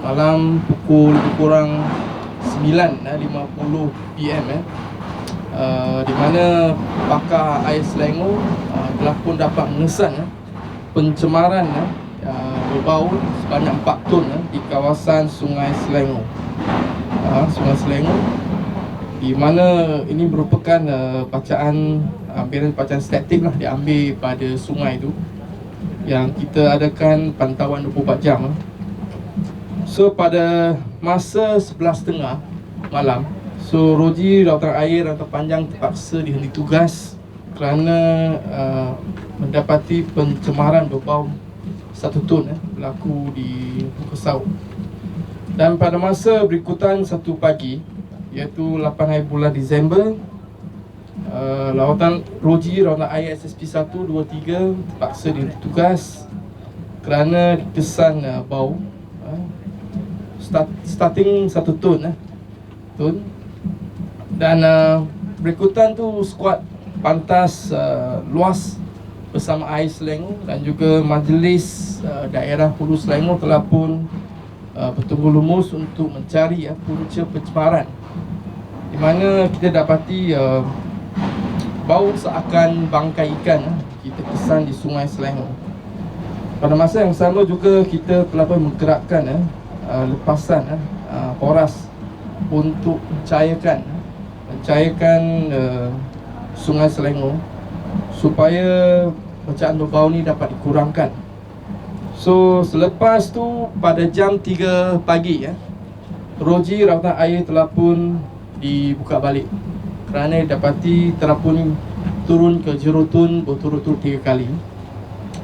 Malam pukul lebih kurang 9.50 PM di mana pakar air Selangor telah pun dapat mengesan pencemaran berbau sebanyak 4 ton di kawasan Sungai Selangor. Sungai Selangor, di mana ini merupakan bacaan statik lah, diambil pada sungai itu, yang kita adakan pantauan 24 jam. So pada masa 11.30 malam, so Roji Rawatan Air Rantau Panjang terpaksa dihenti tugas kerana mendapati pencemaran berbau 1 ton berlaku di muka sauk. Dan pada masa berikutan 1 pagi, iaitu 8 hari bulan Disember, Roji Rawatan Air SSP 1, 2, 3 terpaksa dihenti tugas kerana dikesan bau starting 1 ton. Dan berikutan tu skuad pantas luas bersama Air Selangor dan juga Majlis Daerah Hulu Selangor telah pun bertunggu lumus untuk mencari punca pencemaran, di mana kita dapati bau seakan bangkai ikan kita kesan di Sungai Selangor. Pada masa yang sama juga kita telah pun menggerakkan lepasan poras untuk mencairkan Sungai Selangor supaya bacaan berbau ni dapat dikurangkan. So selepas tu pada jam 3 pagi Roji Rawatan Air telah pun dibuka balik kerana dapati telah pun turun ke jerutun berturut-turut 3 kali.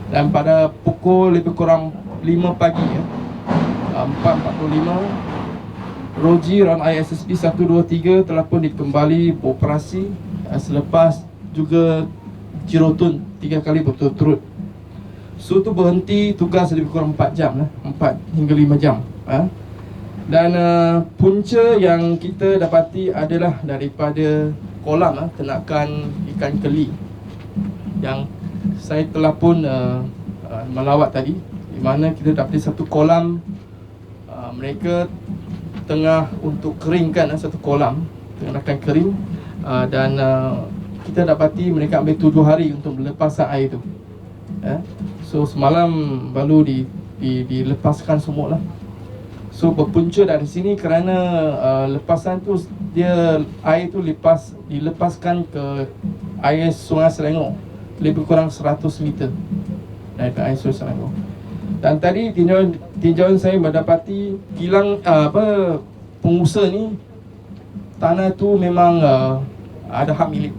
Dan pada pukul lebih kurang 5 pagi 4.45, Roji Rawatan Air SSP 1, 2, 3 telah pun dikembali beroperasi selepas juga jerutun 3 kali berturut-turut. So tu berhenti tugas lebih kurang 4 jam 4 hingga 5 jam. Dan punca yang kita dapati adalah daripada kolam ternakan ikan keli yang saya telah pun melawat tadi, di mana kita dapati satu kolam mereka tengah untuk keringkan satu kolam, ternakan kering, dan kita dapati mereka ambil 7 hari untuk melepaskan air itu. So semalam baru dilepaskan semua lah. So berpunca dari sini kerana lepasan tu air tu dilepaskan ke air Sungai Selangor lebih kurang 100 meter dari air Sungai Selangor. Dan tadi tinjauan saya mendapati kilang pengusaha ni, tanah tu memang ada hak milik.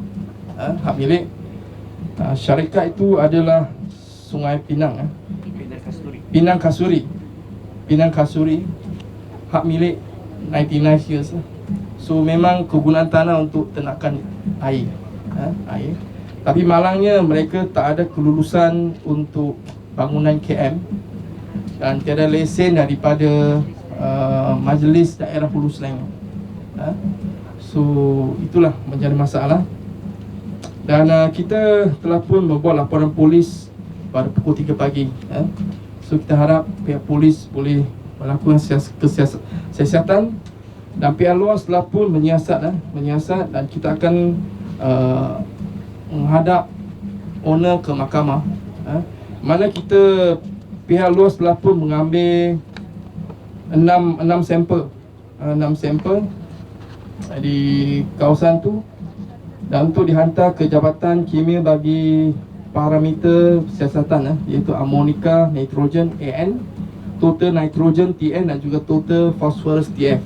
Syarikat itu adalah Sungai Pinang, Pinang Kasuri, hak milik 99 years. So memang kegunaan tanah untuk ternakan air. Tapi malangnya mereka tak ada kelulusan untuk bangunan KM dan tiada lesen daripada Majlis Daerah Hulu Selangor. So itulah menjadi masalah. Dan kita telah pun membuat laporan polis pada pukul 3 pagi. So kita harap pihak polis boleh melakukan siasatan, dan pihak luas telah pun menyiasat dan kita akan menghadap owner ke mahkamah. Mana kita pihak luas telah pun mengambil 6 sampel di kawasan tu, dan untuk dihantar ke Jabatan Kimia bagi parameter siasatan, iaitu amonika, nitrogen AN, total nitrogen TN dan juga total phosphorus TF.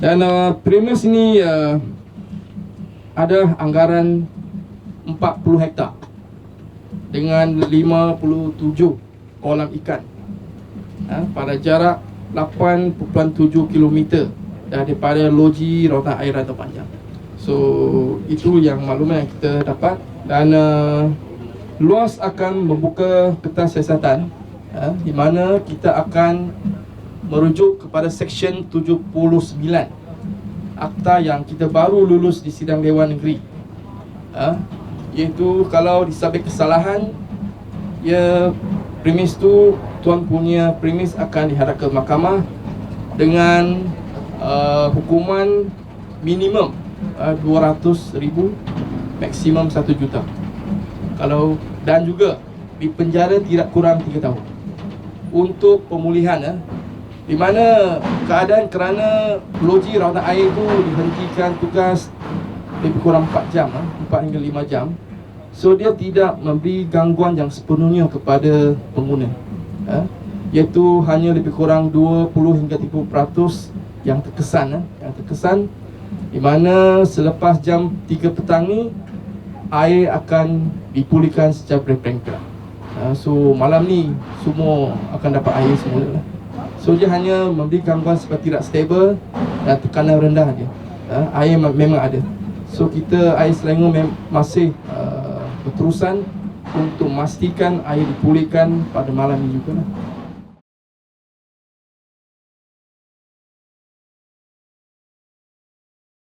Dan premis ini ada anggaran 40 hektar dengan 57 kolam ikan pada jarak 8.7 km daripada loji Rawatan Air Rantau Panjang. So itu yang maklumat yang kita dapat. Dan luas akan membuka kertas siasatan, di mana kita akan merujuk kepada Seksyen 79 Akta yang kita baru lulus di Sidang Dewan Negeri, iaitu kalau disabit kesalahan, ia premis tu, tuan punya premis akan dihadap ke mahkamah dengan hukuman minimum 200,000, maksimum 1 juta. Dan juga di penjara tidak kurang 3 tahun. Untuk pemulihan, di mana keadaan kerana loji rawatan air itu dihentikan tugas lebih kurang 4 jam, 4 hingga 5 jam. So dia tidak memberi gangguan yang sepenuhnya kepada pengguna, iaitu hanya lebih kurang 20 hingga 30% yang terkesan, di mana selepas jam 3 petang ni air akan dipulihkan secara berperingkat. So malam ni semua akan dapat air semula. So dia hanya memberi gangguan sebab tidak stabil dan tekanan rendah dia. Air memang ada. So kita air Selangor masih berterusan untuk memastikan air dipulihkan pada malam ini juga lah.